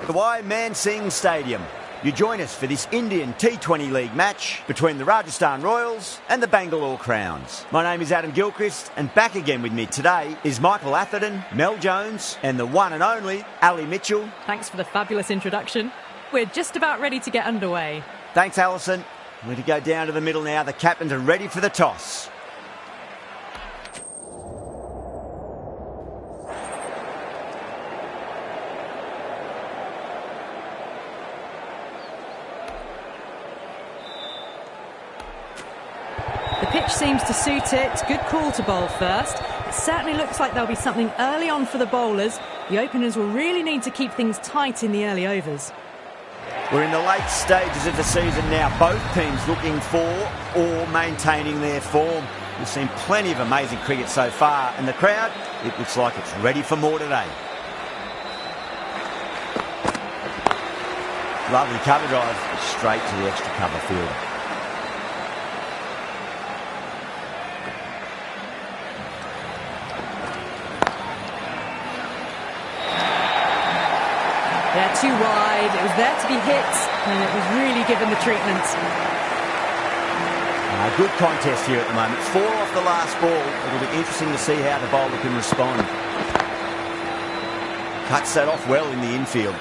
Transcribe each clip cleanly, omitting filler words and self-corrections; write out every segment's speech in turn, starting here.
The Man Singh Stadium. You join us for this Indian T20 League match between the Rajasthan Royals and the Bangalore Crowns. My name is Adam Gilchrist, and back again with me today is Michael Atherton, Mel Jones and the one and only Ali Mitchell. Thanks for the fabulous introduction. We're just about ready to get underway. Thanks, Alison. We're going to go down to the middle now. The captains are ready for the toss. The pitch seems to suit it. Good call to bowl first. It certainly looks like there'll be something early on for the bowlers. The openers will really need to keep things tight in the early overs. We're in the late stages of the season now. Both teams looking for or maintaining their form. We've seen plenty of amazing cricket so far, and the crowd, it looks like it's ready for more today. Lovely cover drive straight to the extra cover fielder. They're too wide, it was there to be hit, and it was really given the treatment. Good contest here at the moment. 4 off the last ball. It'll be interesting to see how the bowler can respond. Cuts that off well in the infield.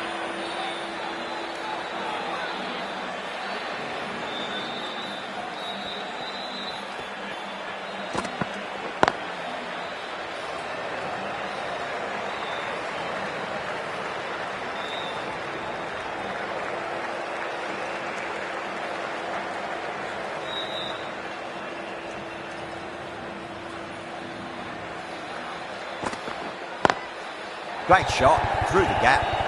Great shot through the gap.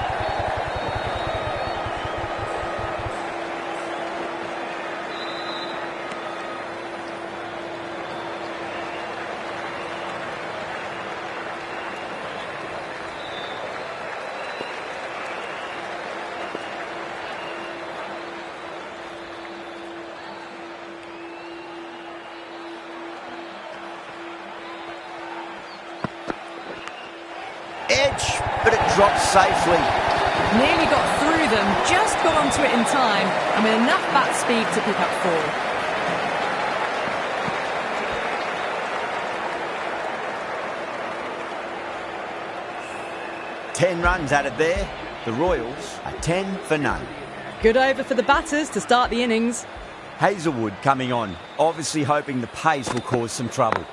Edge, but it drops safely. Nearly got through them, just got onto it in time, and with enough bat speed to pick up 4. 10 runs added there. The Royals are 10 for none. Good over for the batters to start the innings. Hazelwood coming on, obviously hoping the pace will cause some trouble.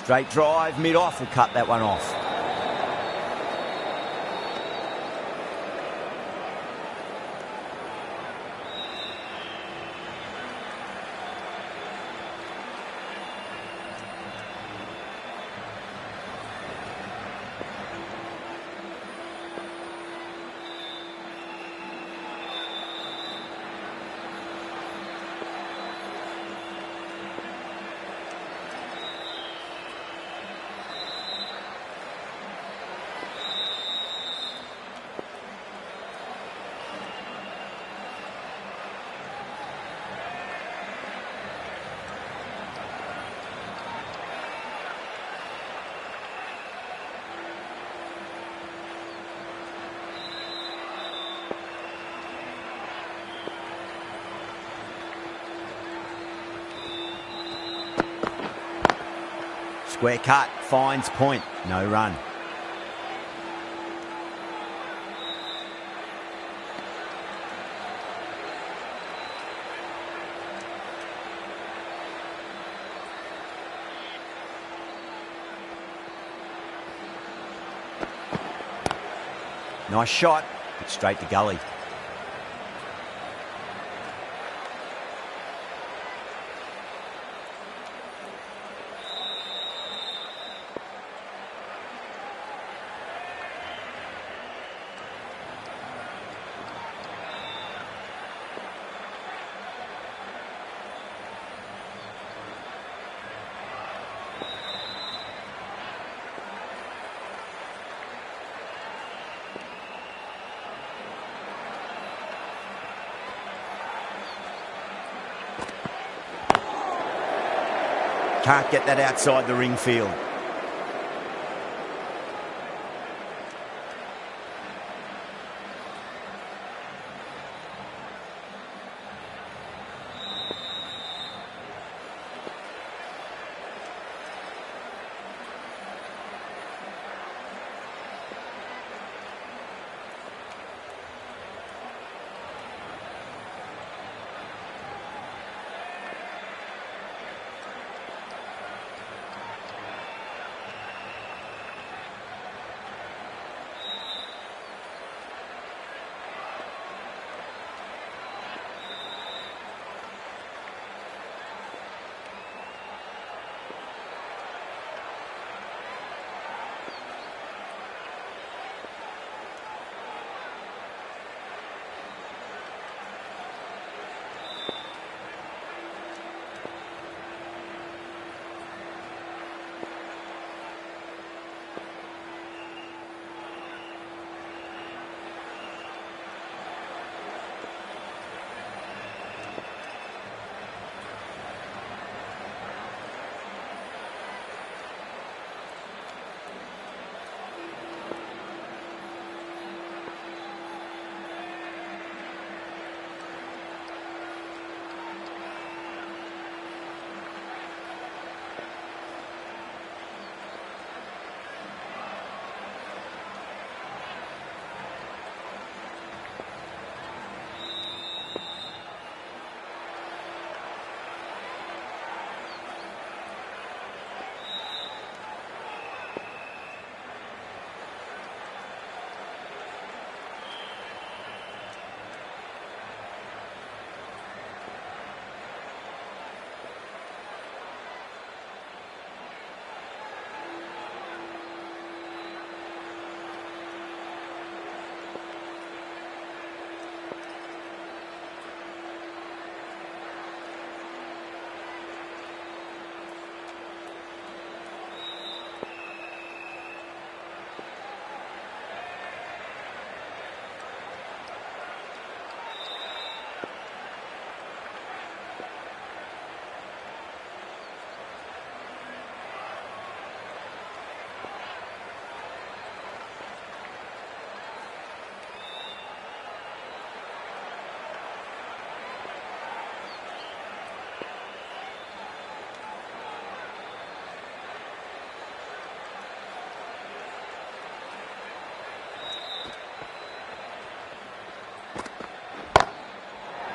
Straight drive, mid-off will cut that one off. Square cut, finds point, no run. Nice shot, but straight to gully. Can't get that outside the ring field.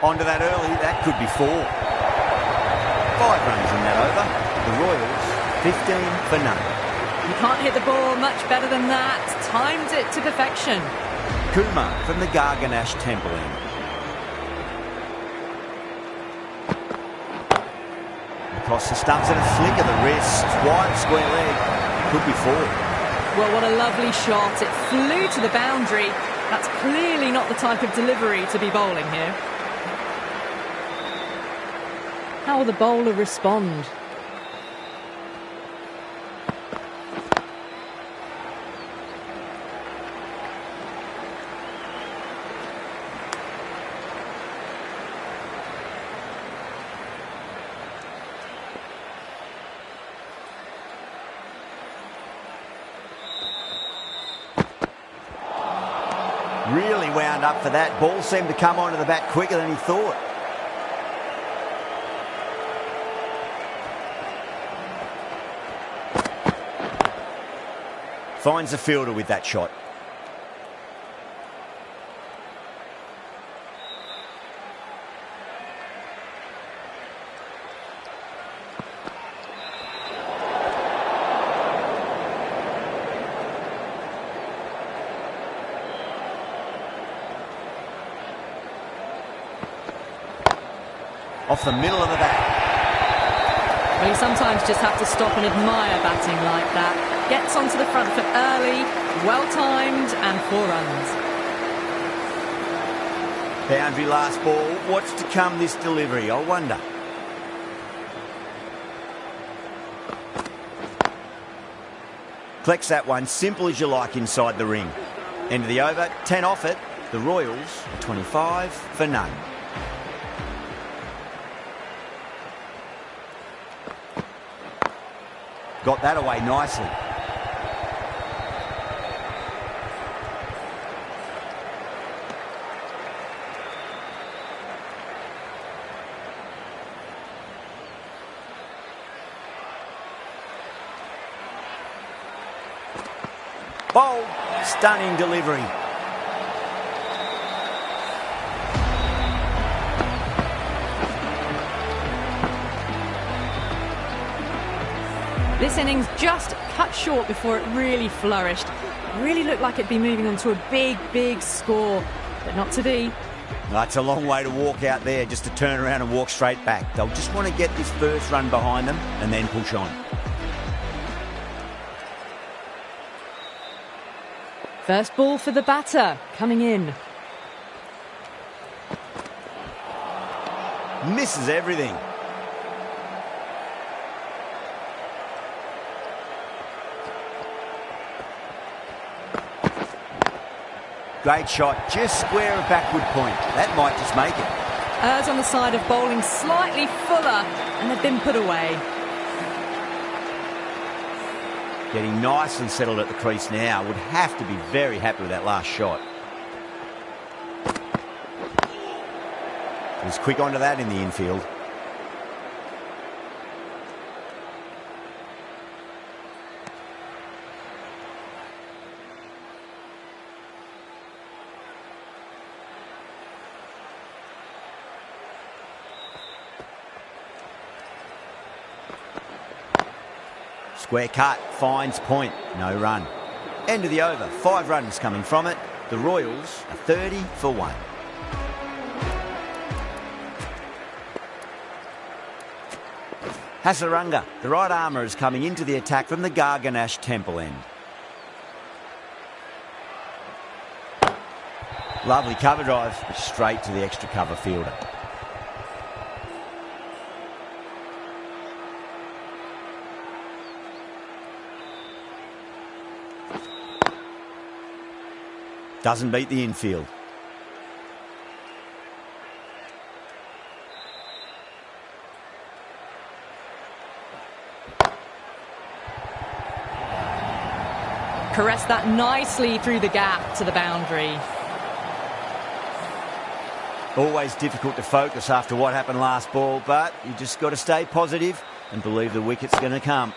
Onto that early, that could be 4. 5 runs in that over. The Royals, 15 for none. You can't hit the ball much better than that. Timed it to perfection. Kumar from the Garganash Temple end. Across the stumps and a flick of the wrist. Wide square leg. Could be 4. Well, what a lovely shot. It flew to the boundary. That's clearly not the type of delivery to be bowling here. How will the bowler respond? Really wound up for that. Ball seemed to come onto the bat quicker than he thought. Finds the fielder with that shot. Off the middle of the bat. Well, you sometimes just have to stop and admire batting like that. Gets onto the front foot early, well-timed, and 4 runs. Boundary last ball. What's to come this delivery, I wonder. Collects that one, simple as you like, inside the ring. End of the over, 10 off it. The Royals, 25 for none. Got that away nicely. Bold, stunning delivery. This innings just cut short before it really flourished. It really looked like it'd be moving on to a big, big score, but not to be. That's a long way to walk out there, just to turn around and walk straight back. They'll just want to get this first run behind them and then push on. First ball for the batter, coming in. Misses everything. Great shot, just square of backward point. That might just make it. Errs on the side of bowling slightly fuller, and they've been put away. Getting nicely settled at the crease now. Would have to be very happy with that last shot. He was quick onto that in the infield. Square cut, finds point, no run. End of the over, 5 runs coming from it. The Royals are 30 for 1. Hasaranga, the right armour, is coming into the attack from the Garganash Temple end. Lovely cover drive, straight to the extra cover fielder. Doesn't beat the infield. Caressed that nicely through the gap to the boundary. Always difficult to focus after what happened last ball, but you just got to stay positive and believe the wicket's going to come.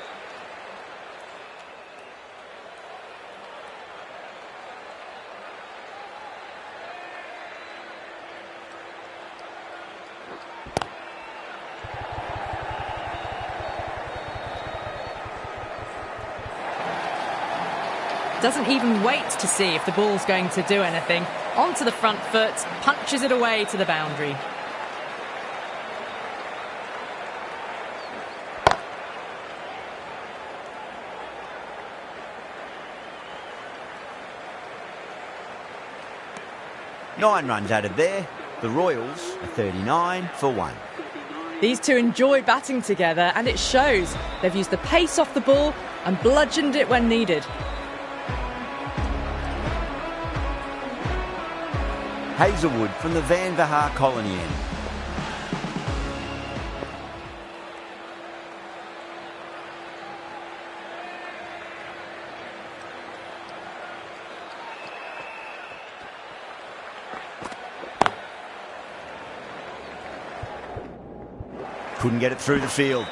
Doesn't even wait to see if the ball's going to do anything. Onto the front foot, punches it away to the boundary. Nine runs added there. The Royals are 39 for 1. These two enjoy batting together, and it shows. They've used the pace off the ball and bludgeoned it when needed. Hazelwood from the Van Vahar colony end. Couldn't get it through the field.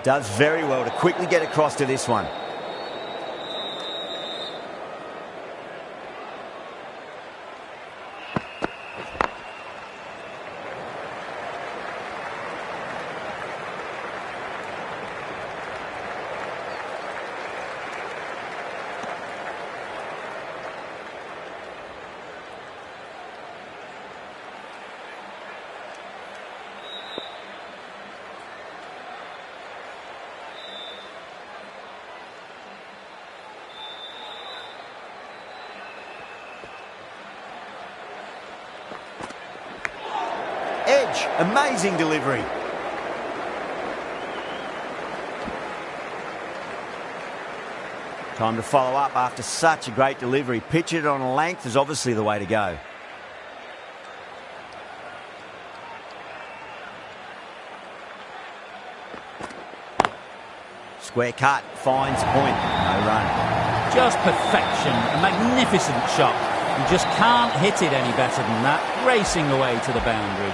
Does very well to quickly get across to this one. Edge, amazing delivery. Time to follow up after such a great delivery. Pitch it on a length is obviously the way to go. Square cut, finds point, no run. Just perfection, a magnificent shot. You just can't hit it any better than that, racing away to the boundary.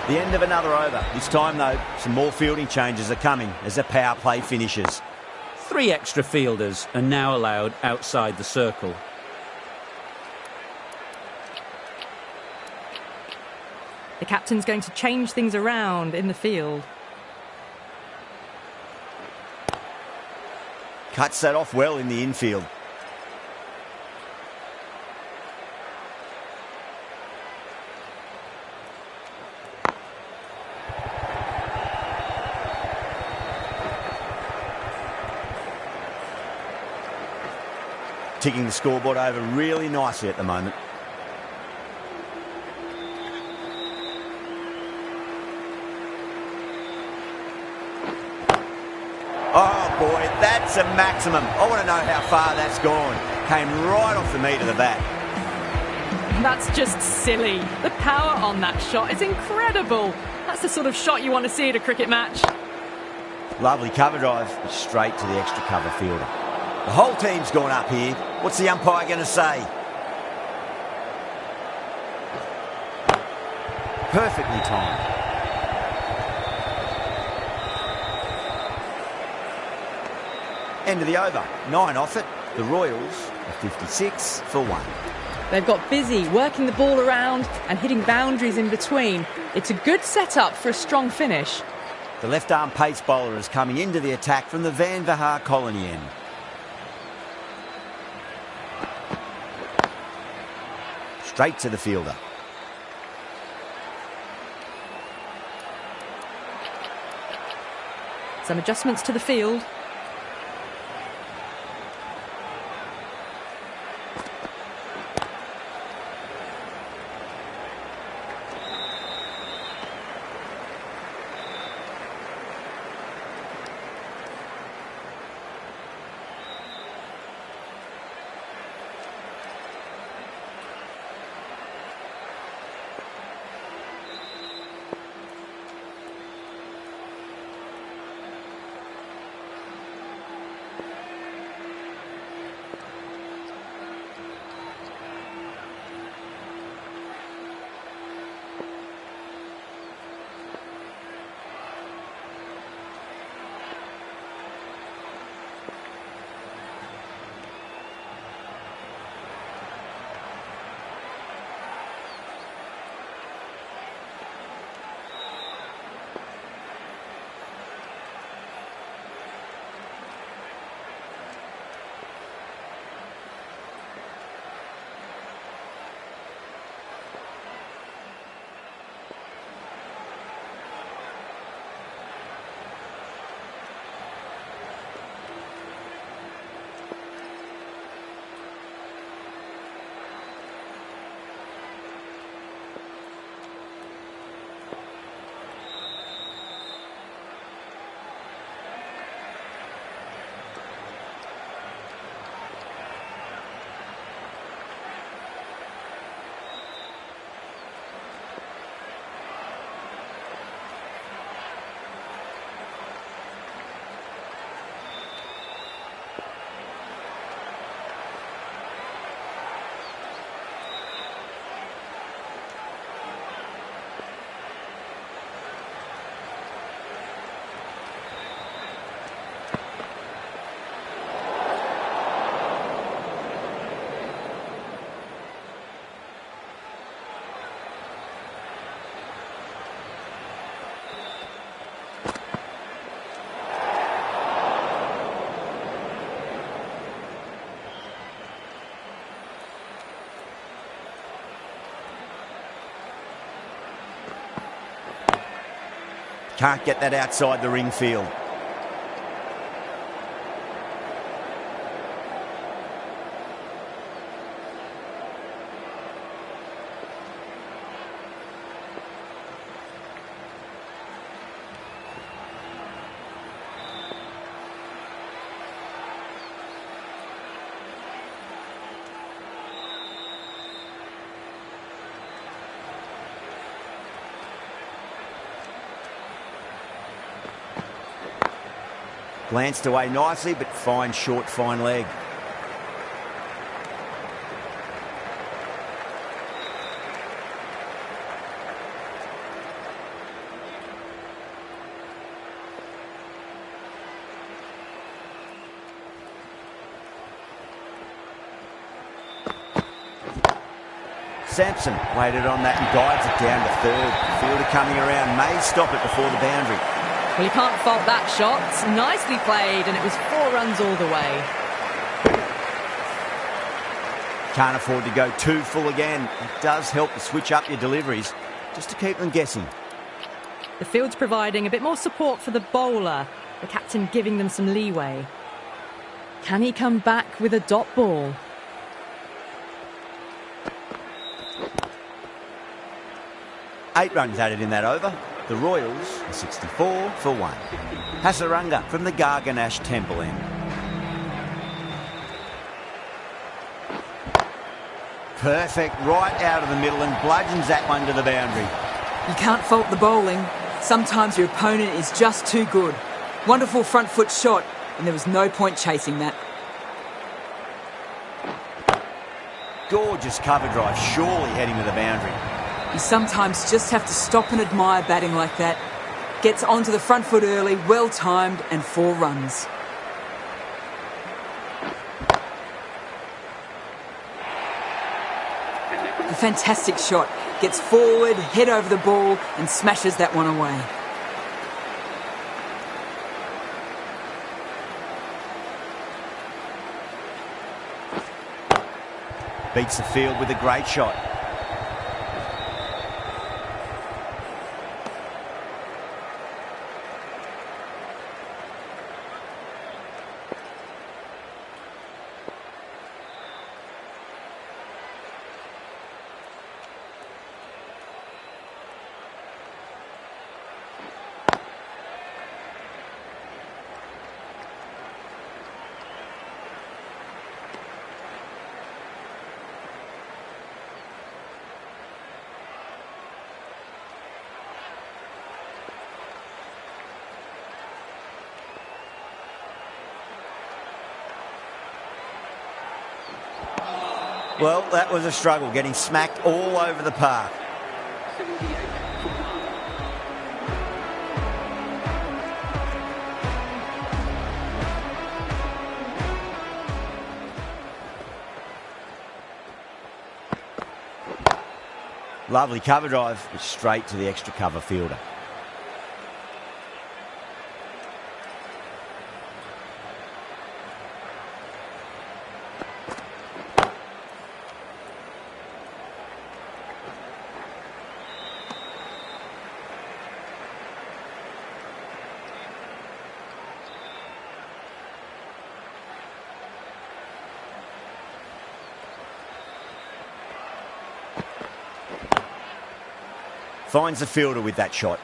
The end of another over. This time, though, some more fielding changes are coming as the power play finishes. 3 extra fielders are now allowed outside the circle. The captain's going to change things around in the field. Cuts that off well in the infield. Ticking the scoreboard over really nicely at the moment. Oh boy, that's a maximum. I want to know how far that's gone. Came right off the meat of the bat. That's just silly. The power on that shot is incredible. That's the sort of shot you want to see at a cricket match. Lovely cover drive, but straight to the extra cover fielder. The whole team's gone up here. What's the umpire going to say? Perfectly timed. End of the over. 9 off it. The Royals are 56 for 1. They've got busy working the ball around and hitting boundaries in between. It's a good setup for a strong finish. The left-arm pace bowler is coming into the attack from the Van Vahar colony end. Straight to the fielder. Some adjustments to the field. Can't get that outside the ring field. Glanced away nicely, but fine short, fine leg. Sampson waited on that and guides it down to third. Fielder coming around may stop it before the boundary. Well, you can't fault that shot. Nicely played, and it was 4 runs all the way. Can't afford to go too full again. It does help to switch up your deliveries, just to keep them guessing. The field's providing a bit more support for the bowler, the captain giving them some leeway. Can he come back with a dot ball? Eight runs added in that over. The Royals are 64 for 1. Hasaranga from the Garganash Temple end. Perfect, right out of the middle and bludgeons that one to the boundary. You can't fault the bowling. Sometimes your opponent is just too good. Wonderful front foot shot, and there was no point chasing that. Gorgeous cover drive, surely heading to the boundary. You sometimes just have to stop and admire batting like that. Gets onto the front foot early, well timed, and 4 runs. A fantastic shot. Gets forward, head over the ball, and smashes that one away. Beats the field with a great shot. Well, that was a struggle, getting smacked all over the park. Lovely cover drive, but straight to the extra cover fielder. Finds the fielder with that shot.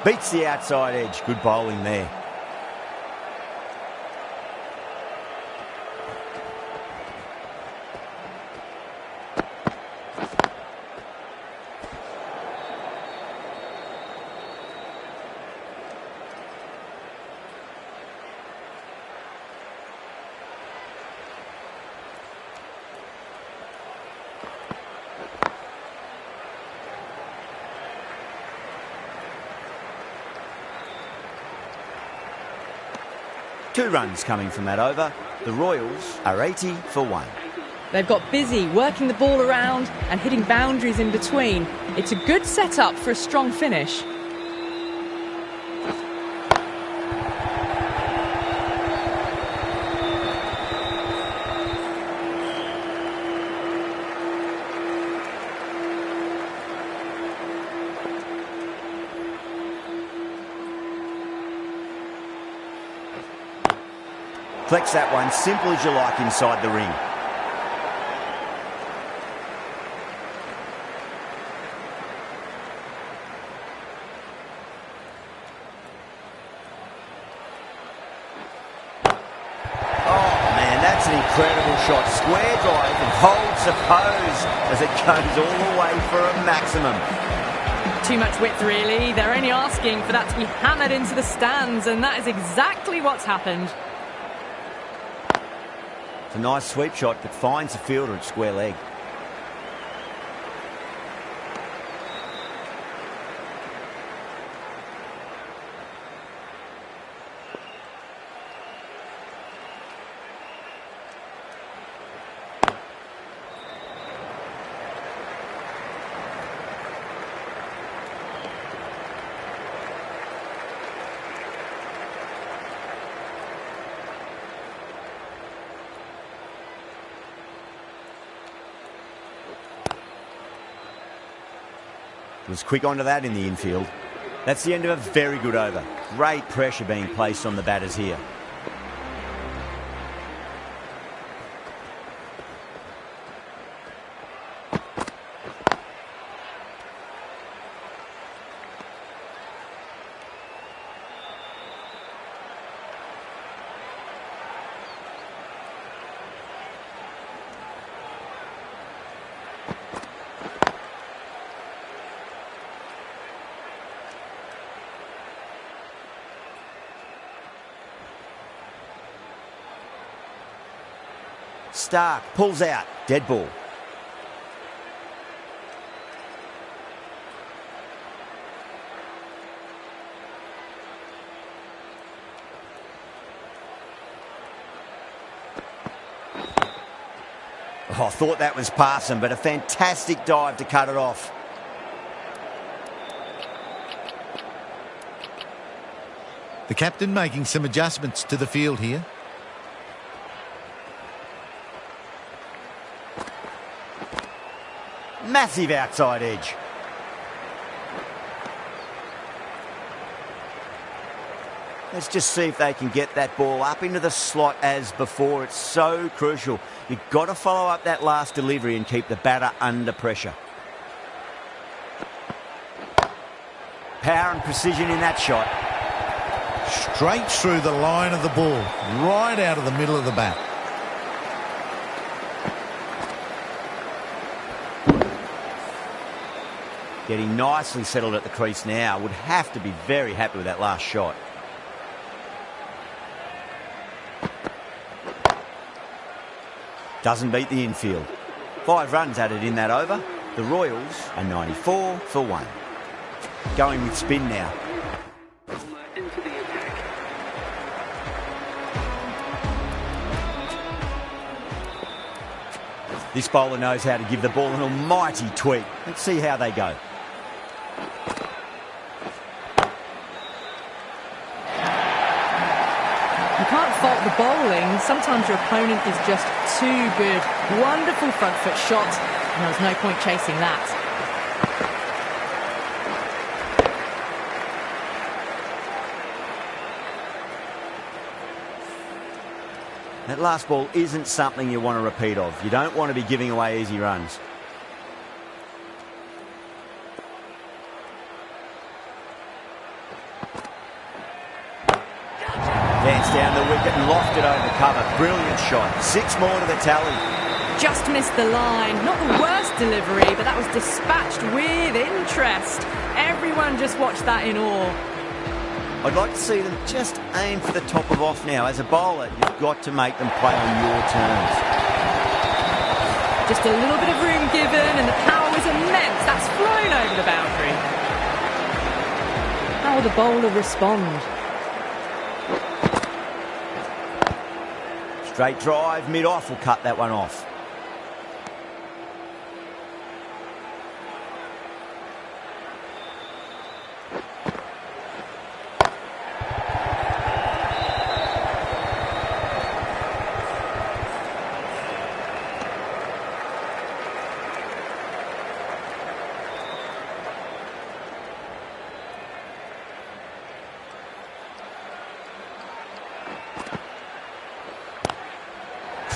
Beats the outside edge. Good bowling there. Two runs coming from that over. The Royals are 80 for 1. They've got busy working the ball around and hitting boundaries in between. It's a good setup for a strong finish. Collects that one, simple as you like, inside the ring. That's an incredible shot. Square drive and hold suppose as it goes all the way for a maximum. Too much width, really. They're only asking for that to be hammered into the stands, and that is exactly what's happened. It's a nice sweep shot that finds the fielder at square leg. Was quick onto that in the infield. That's the end of a very good over. Great pressure being placed on the batters here. Stark pulls out. Dead ball. I thought that was passing, but a fantastic dive to cut it off. The captain making some adjustments to the field here. Massive outside edge. Let's just see if they can get that ball up into the slot as before. It's so crucial. You've got to follow up that last delivery and keep the batter under pressure. Power and precision in that shot. Straight through the line of the ball, right out of the middle of the bat. Getting nicely settled at the crease now. Would have to be very happy with that last shot. Doesn't beat the infield. 5 runs added in that over. The Royals are 94 for 1. Going with spin now. This bowler knows how to give the ball an almighty tweak. Let's see how they go. You can't fault the bowling. Sometimes your opponent is just too good. Wonderful front foot shot, and there was no point chasing that. That last ball isn't something you want to repeat of. You don't want to be giving away easy runs. Danced down the wicket and lofted over cover. Brilliant shot. 6 more to the tally. Just missed the line. Not the worst delivery, but that was dispatched with interest. Everyone just watched that in awe. I'd like to see them just aim for the top of off now. As a bowler, you've got to make them play on your terms. Just a little bit of room given, and the power was immense. That's flown over the boundary. How will the bowler respond? Straight drive, mid-off will cut that one off.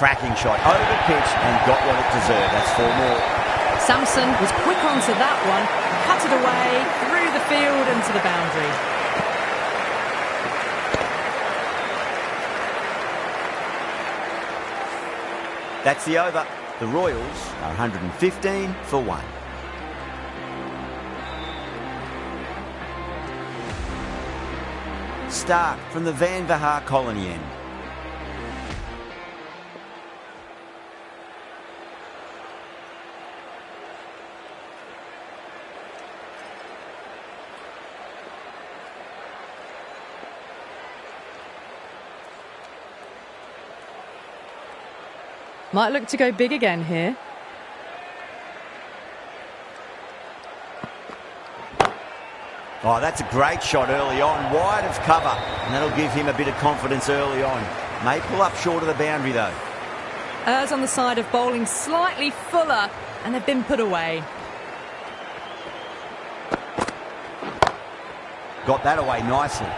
cracking shot. Over pitch and got what it deserved. That's 4 more. Samson was quick onto that one, cut it away, through the field and to the boundary. That's the over. The Royals are 115 for 1. Start from the Van Vahar colony end. Might look to go big again here. Oh, that's a great shot early on, wide of cover, and that'll give him a bit of confidence early on. May pull up short of the boundary though. Ers on the side of bowling slightly fuller, and they've been put away. Got that away nicely.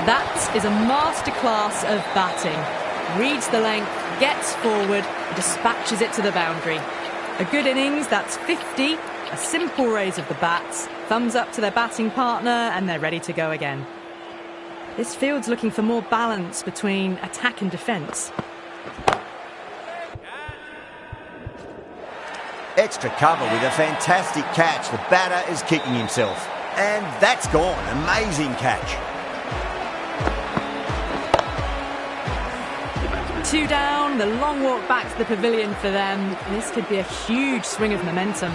That is a masterclass of batting. Reads the length, gets forward, dispatches it to the boundary. A good innings, that's 50, a simple raise of the bats, thumbs up to their batting partner, and they're ready to go again. This field's looking for more balance between attack and defence. Extra cover with a fantastic catch. The batter is kicking himself. And that's gone. Amazing catch. 2 down, the long walk back to the pavilion for them. This could be a huge swing of momentum.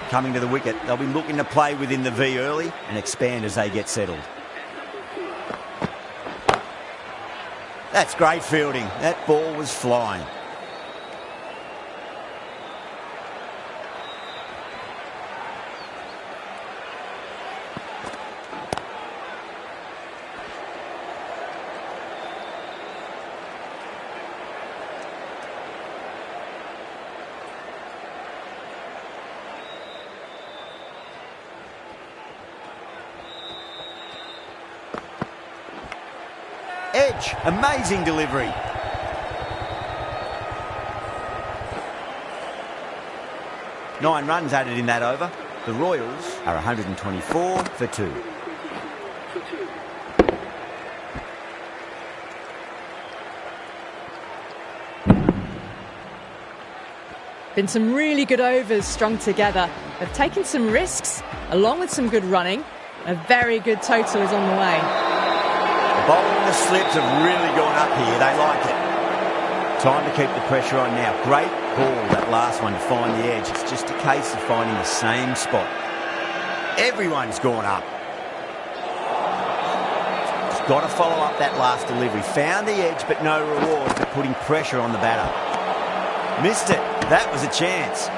Coming to the wicket, they'll be looking to play within the V early and expand as they get settled. That's great fielding. That ball was flying. Edge, amazing delivery. Nine runs added in that over. The Royals are 124 for 2. Been some really good overs strung together. They've taken some risks, along with some good running. A very good total is on the way. Bowling the slips have really gone up here. They like it. Time to keep the pressure on now. Great ball, that last one, to find the edge. It's just a case of finding the same spot. Everyone's gone up. Just got to follow up that last delivery. Found the edge, but no reward for putting pressure on the batter. Missed it. That was a chance.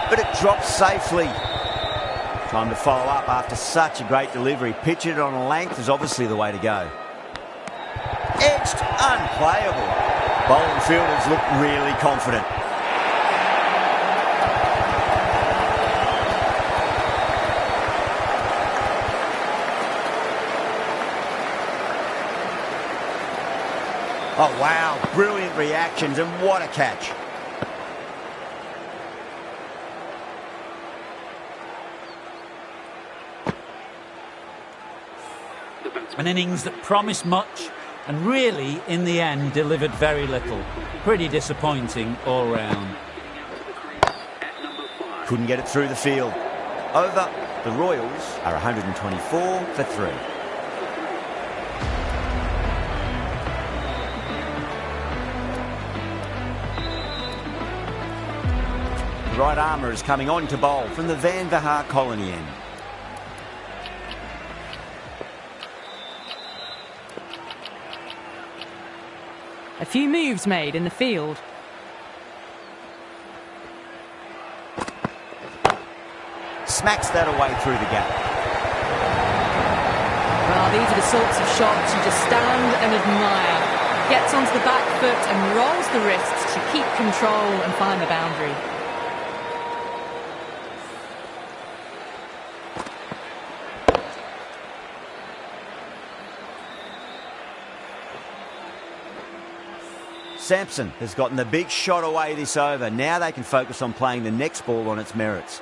But it drops safely. Time to follow up after such a great delivery. Pitch it on a length is obviously the way to go. Edged, unplayable. Bowling fielders look really confident. Oh wow, brilliant reactions and what a catch. An innings that promised much and really, in the end, delivered very little. Pretty disappointing all round. Couldn't get it through the field. Over. The Royals are 124 for 3. The right armour is coming on to bowl from the Van Vahar colony end. A few moves made in the field. Smacks that away through the gap. Well, these are the sorts of shots you just stand and admire. Gets onto the back foot and rolls the wrists to keep control and find the boundary. Sampson has gotten the big shot away this over. Now they can focus on playing the next ball on its merits.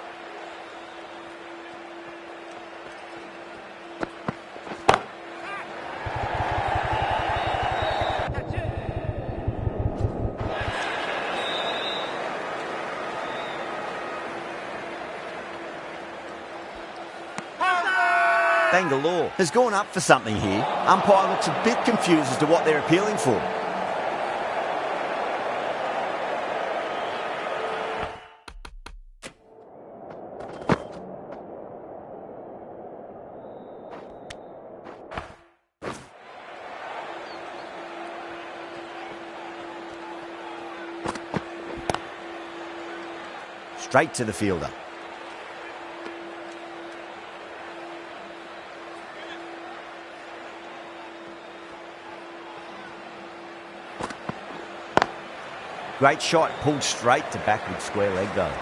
Bangalore has gone up for something here. Umpire looks a bit confused as to what they're appealing for. Straight to the fielder. Great shot, pulled straight to backward square leg though.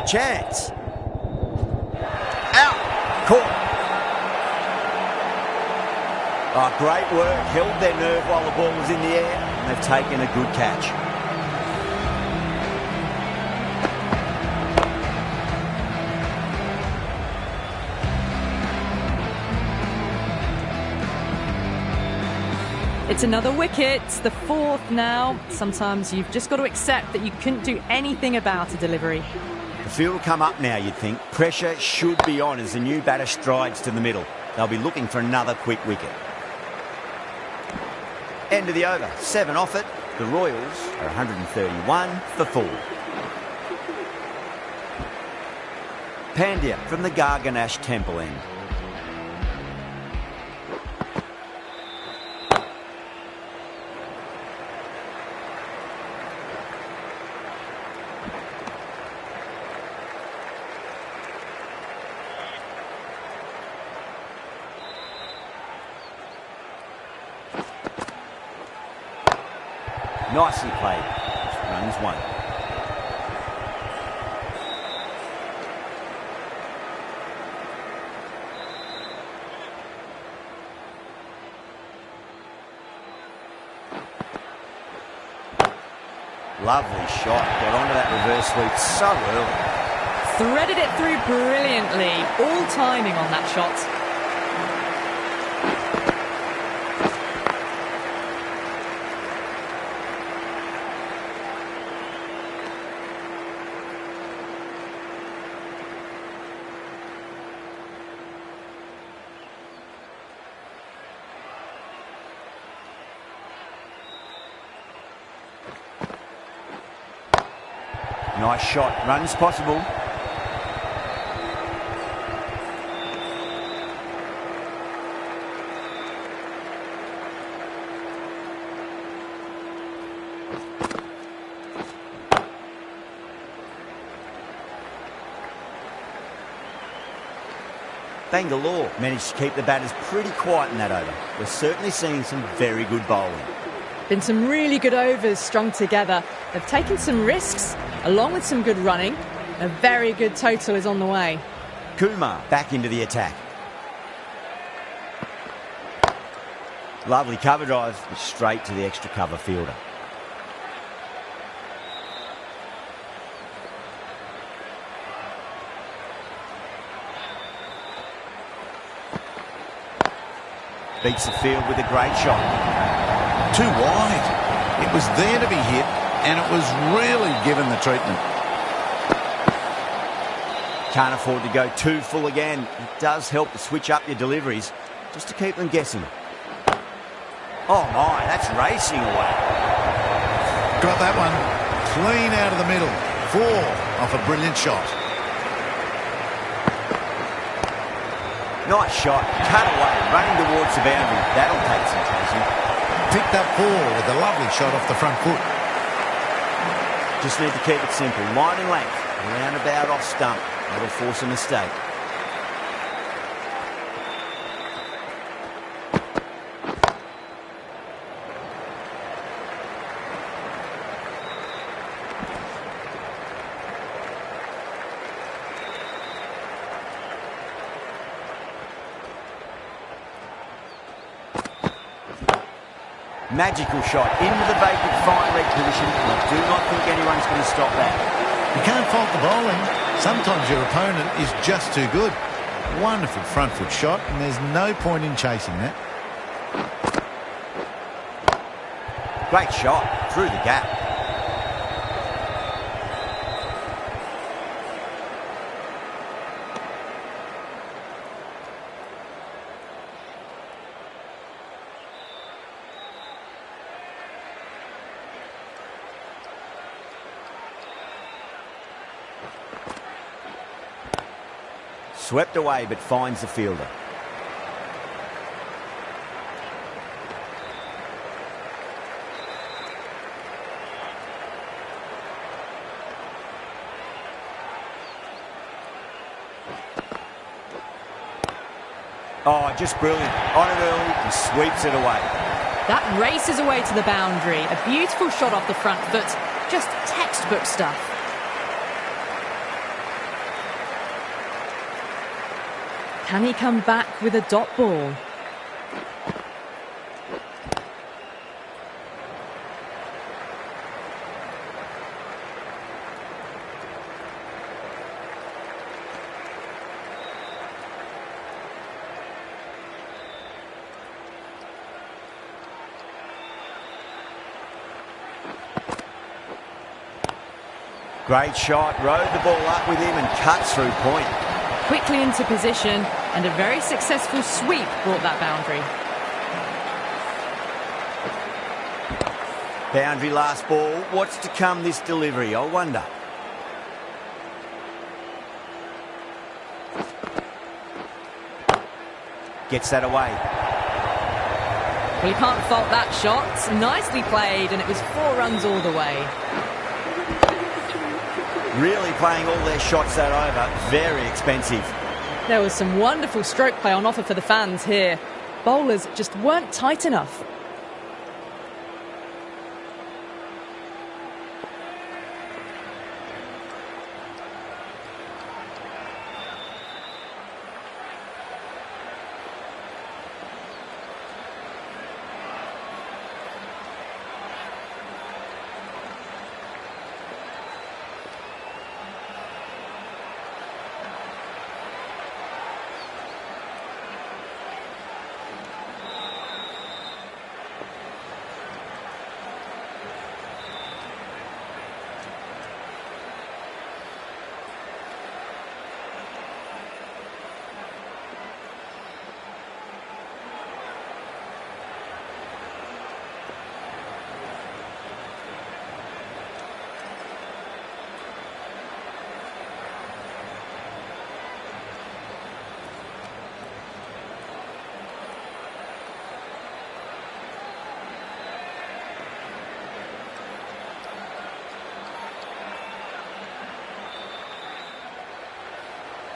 Chance. Out. Caught. Oh, great work. Held their nerve while the ball was in the air, and they've taken a good catch. It's another wicket, the fourth now. Sometimes you've just got to accept that you couldn't do anything about a delivery. The field will come up now, you'd think. Pressure should be on as the new batter strides to the middle. They'll be looking for another quick wicket. End of the over, 7 off it. The Royals are 131 for 4. Pandya from the Garganash Temple end. Nicely played. Runs 1. Lovely shot. Got onto that reverse sweep so early. Threaded it through brilliantly. All timing on that shot. Nice shot. Runs possible. Bangalore managed to keep the batters pretty quiet in that over. We're certainly seeing some very good bowling. Been some really good overs strung together. They've taken some risks, along with some good running. A very good total is on the way. Kumar back into the attack. Lovely cover drive, straight to the extra cover fielder. Beats the field with a great shot. Too wide. It was there to be hit, and it was really given the treatment. Can't afford to go too full again. It does help to switch up your deliveries, just to keep them guessing. Oh my, that's racing away. Got that one. Clean out of the middle. 4 off a brilliant shot. Nice shot. Cut away, running towards the boundary. That'll take some chasing. Picked up 4 with a lovely shot off the front foot. Just need to keep it simple. Line and length. Round about off stump. That'll force a mistake. Magical shot into the vacant fine leg position, and I do not think anyone's going to stop that. You can't fault the bowling. Sometimes your opponent is just too good. Wonderful front foot shot, and there's no point in chasing that. Great shot through the gap. Swept away, but finds the fielder. Oh, just brilliant. On it early and sweeps it away. That races away to the boundary. A beautiful shot off the front foot. Just textbook stuff. Can he come back with a dot ball? Great shot, rode the ball up with him and cuts through point. Quickly into position, and a very successful sweep brought that boundary. Boundary last ball. What's to come this delivery, I wonder. Gets that away. Well, you can't fault that shot. Nicely played, and it was 4 runs all the way. Really playing all their shots that over. Very expensive. There was some wonderful stroke play on offer for the fans here. Bowlers just weren't tight enough.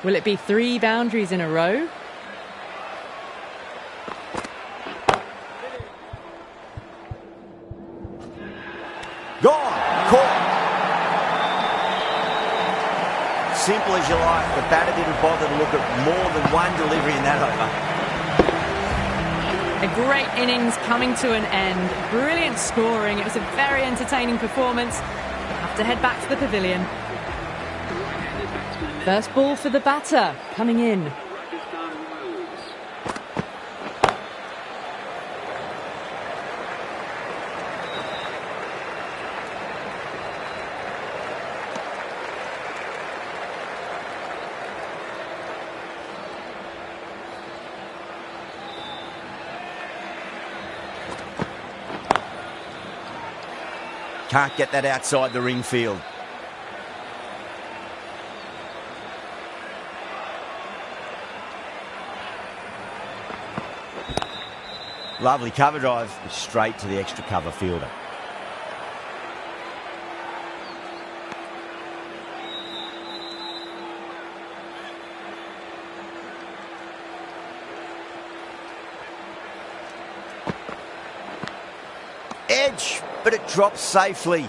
Will it be 3 boundaries in a row? Gone. Caught. Simple as you like. The batter didn't bother to look at more than one delivery in that over. A great innings coming to an end. Brilliant scoring. It was a very entertaining performance. We'll have to head back to the pavilion. First ball for the batter, coming in. Can't get that outside the ring field. Lovely cover drive, straight to the extra cover fielder. Edge, but it drops safely.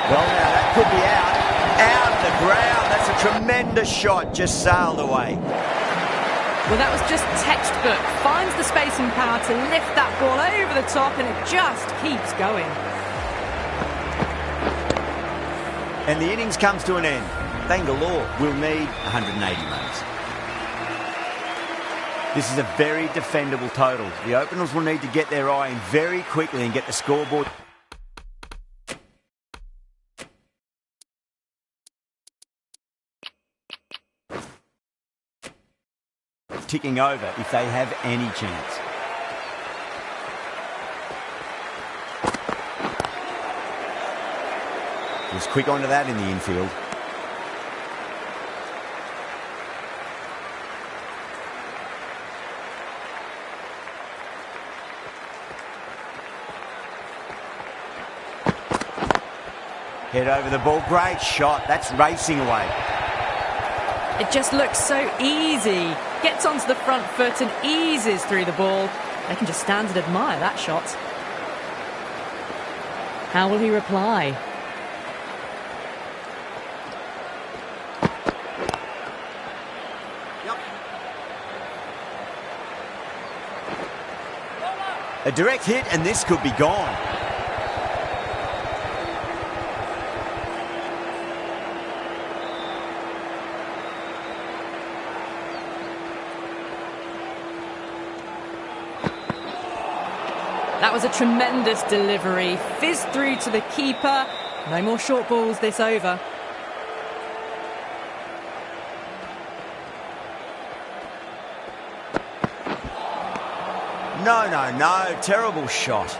Well, now that could be out. Out of the ground. That's a a tremendous shot, just sailed away. Well, that was just textbook. Finds the space and power to lift that ball over the top, and it just keeps going. And the innings comes to an end. Bangalore will need 180 runs. This is a very defendable total. The openers will need to get their eye in very quickly and get the scoreboard. Ticking over if they have any chance. Was quick onto that in the infield. Head over the ball, great shot, that's racing away. It just looks so easy. Gets onto the front foot and eases through the ball. They can just stand and admire that shot. How will he reply? A direct hit and this could be gone. That was a tremendous delivery. Fizzed through to the keeper. No more short balls this over. No. Terrible shot.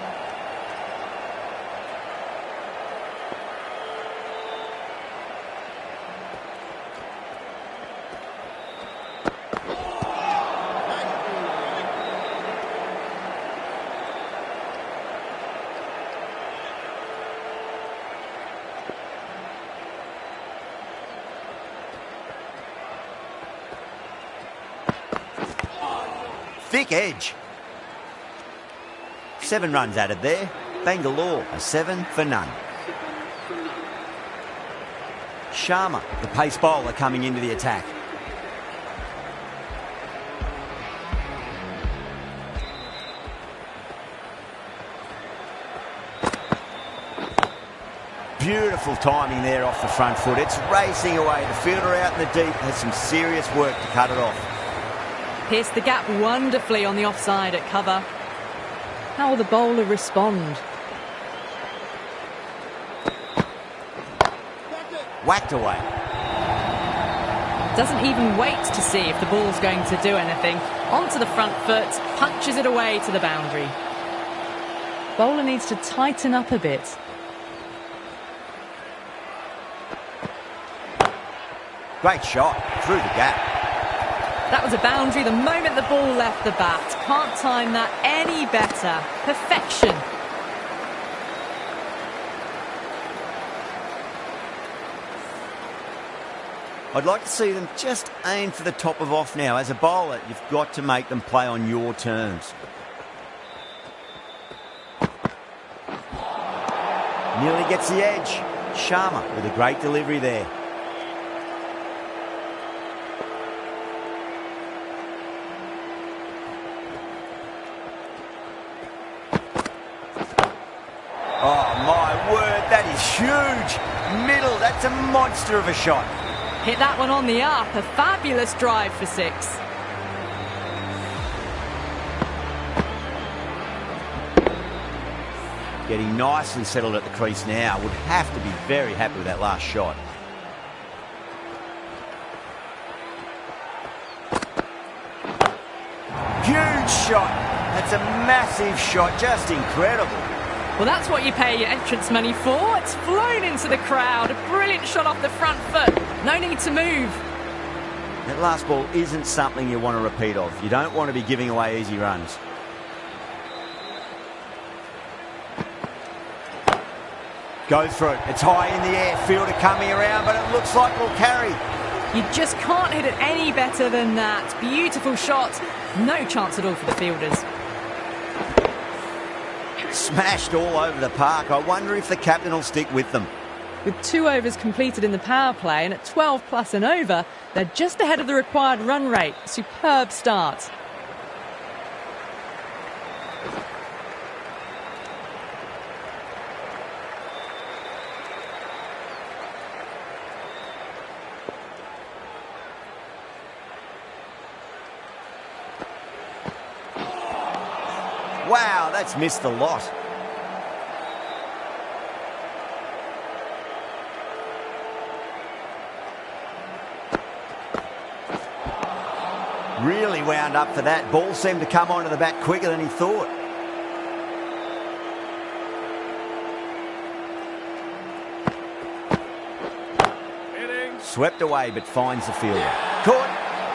Thick edge. 7 runs added there. Bangalore a 7 for none. Sharma, the pace bowler, coming into the attack. Beautiful timing there off the front foot. It's racing away. The fielder out in the deep has some serious work to cut it off. Pierced the gap wonderfully on the offside at cover. How will the bowler respond? Whacked away. Doesn't even wait to see if the ball's going to do anything. Onto the front foot, punches it away to the boundary. Bowler needs to tighten up a bit. Great shot through the gap. That was a boundary the moment the ball left the bat. Can't time that any better. Perfection. I'd like to see them just aim for the top of off now. As a bowler, you've got to make them play on your terms. Nearly gets the edge. Sharma with a great delivery there. Oh, my word, that is huge. Middle, that's a monster of a shot. Hit that one on the up. A fabulous drive for 6. Getting nicely settled at the crease now. Would have to be very happy with that last shot. Huge shot. That's a massive shot. Just incredible. Well, that's what you pay your entrance money for. It's flown into the crowd. A brilliant shot off the front foot. No need to move. That last ball isn't something you want to repeat of. You don't want to be giving away easy runs. Go through it. It's high in the air. Fielder coming around, but it looks like it'll carry. You just can't hit it any better than that. Beautiful shot. No chance at all for the fielders. Smashed all over the park. I wonder if the captain will stick with them. With 2 overs completed in the power play and at 12 plus and over, they're just ahead of the required run rate. Superb start. Wow, that's missed the lot. Really wound up for that. Ball seemed to come onto the bat quicker than he thought. Swept away but finds the fielder. Caught.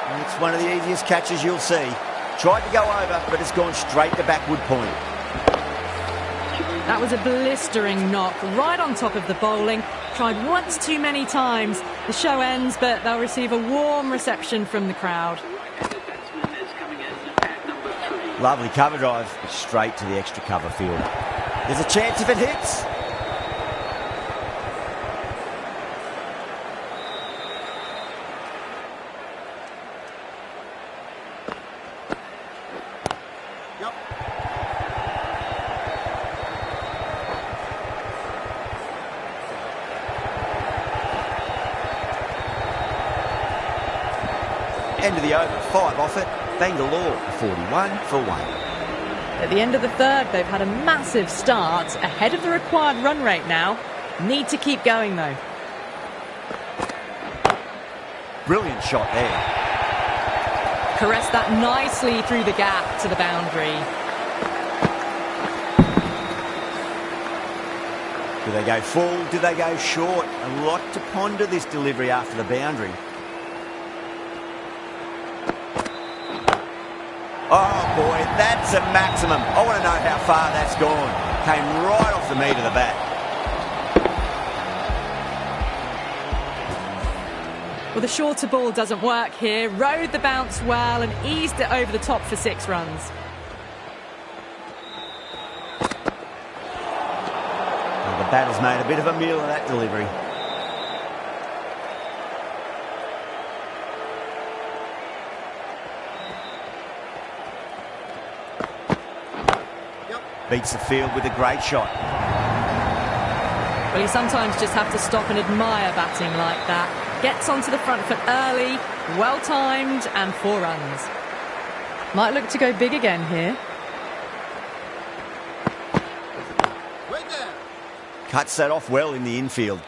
And it's one of the easiest catches you'll see. Tried to go over, but it's gone straight to backward point. That was a blistering knock right on top of the bowling. Tried once too many times. The show ends, but they'll receive a warm reception from the crowd. Lovely cover drive, but straight to the extra cover field. There's a chance if it hits. End of the over, 5 off it. Bangalore 41 for 1. At the end of the third, they've had a massive start, ahead of the required run rate now. Need to keep going though. Brilliant shot there. Caressed that nicely through the gap to the boundary. Do they go full? Do they go short? A lot to ponder this delivery after the boundary. Oh boy, that's a maximum. I want to know how far that's gone. Came right off the meat of the bat. Well, the shorter ball doesn't work here. Rode the bounce well and eased it over the top for 6 runs. Well, the batter's made a bit of a meal of that delivery. Beats the field with a great shot. Well, you sometimes just have to stop and admire batting like that. Gets onto the front foot early, well-timed, and 4 runs. Might look to go big again here. Cuts that off well in the infield.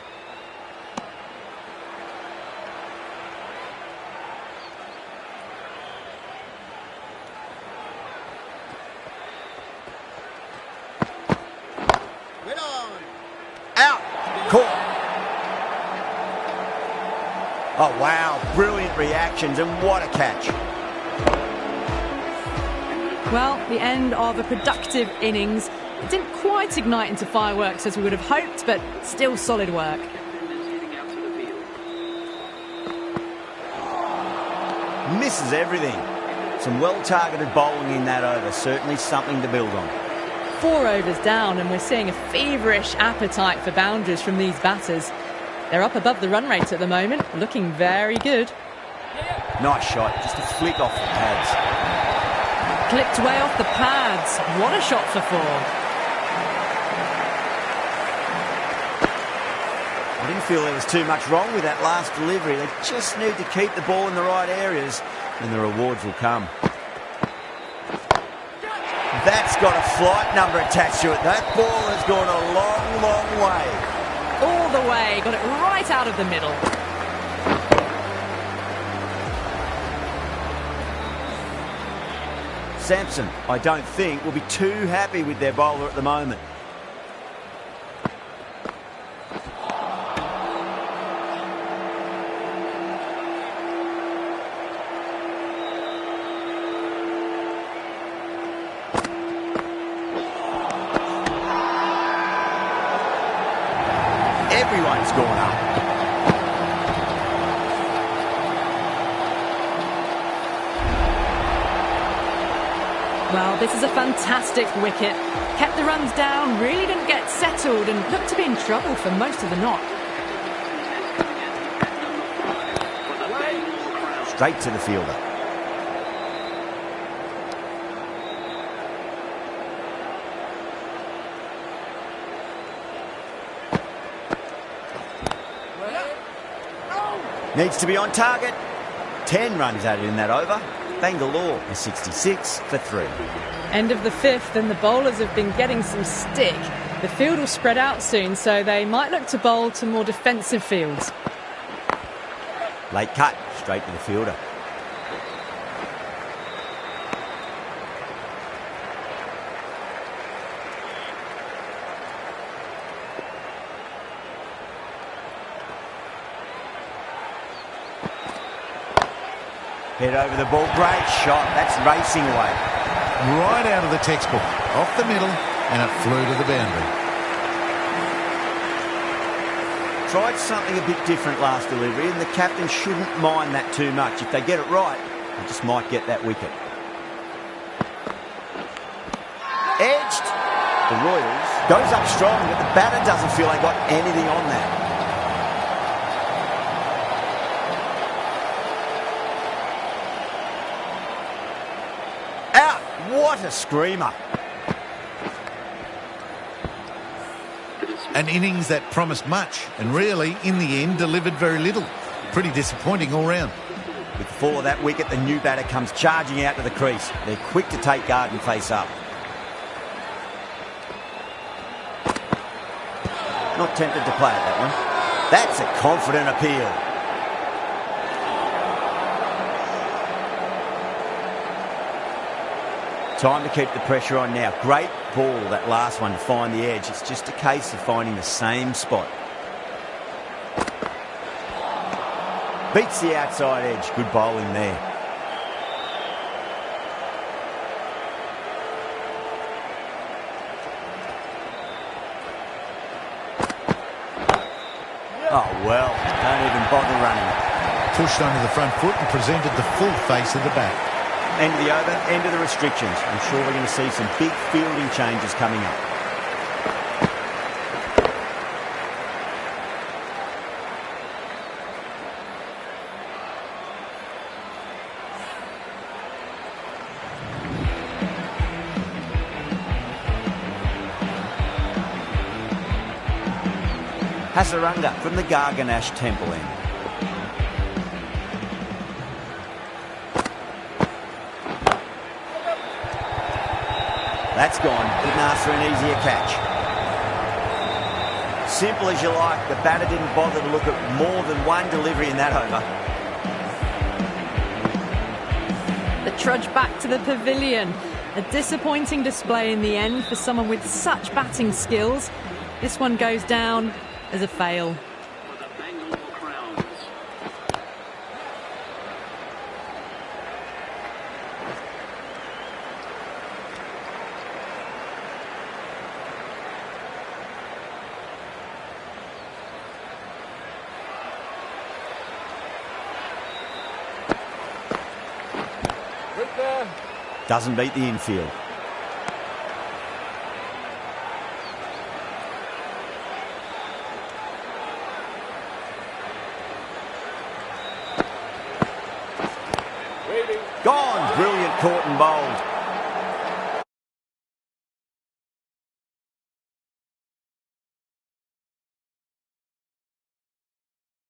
Out. Caught. Oh, wow. Brilliant reactions, and what a catch. Well, the end of a productive innings. It didn't quite ignite into fireworks as we would have hoped, but still solid work. Misses everything. Some well-targeted bowling in that over. Certainly something to build on. 4 overs down, and we're seeing a feverish appetite for boundaries from these batters. They're up above the run rate at the moment, looking very good. Nice shot, just a flick off the pads. Clipped way off the pads. What a shot for 4. I didn't feel there was too much wrong with that last delivery. They just need to keep the ball in the right areas, and the rewards will come. That's got a flight number attached to it. That ball has gone a long, long way. All the way, got it right out of the middle. Sampson, I don't think, will be too happy with their bowler at the moment. Everyone's gone up. Well, this is a fantastic wicket. Kept the runs down, really didn't get settled and looked to be in trouble for most of the knock. straight to the fielder. Needs to be on target. 10 runs added in that over. Bangalore are 66 for 3. End of the 5th, and the bowlers have been getting some stick. The field will spread out soon, so they might look to bowl to more defensive fields. Late cut, straight to the fielder. Head over the ball, great shot, that's racing away. Right out of the textbook, off the middle, and it flew to the boundary. Tried something a bit different last delivery, and the captain shouldn't mind that too much. If they get it right, they just might get that wicket. Edged. The Royals goes up strong, but the batter doesn't feel they got anything on that. Out! What a screamer. An innings that promised much and really, in the end, delivered very little. Pretty disappointing all round. With the fall of that wicket, the new batter comes charging out to the crease. They're quick to take guard and face up. Not tempted to play at that one. That's a confident appeal. Time to keep the pressure on now. Great ball, that last one, to find the edge. It's just a case of finding the same spot. Beats the outside edge. Good bowling there. Oh, well, don't even bother running it. Pushed onto the front foot and presented the full face of the bat. End of the over, end of the restrictions. I'm sure we're going to see some big fielding changes coming up. Hasaranga from the Garganash Temple end. That's gone. Didn't ask for an easier catch. Simple as you like. The batter didn't bother to look at more than one delivery in that over. The trudge back to the pavilion. A disappointing display in the end for someone with such batting skills. This one goes down as a fail. Doesn't beat the infield. Gone. Brilliant caught and bowled.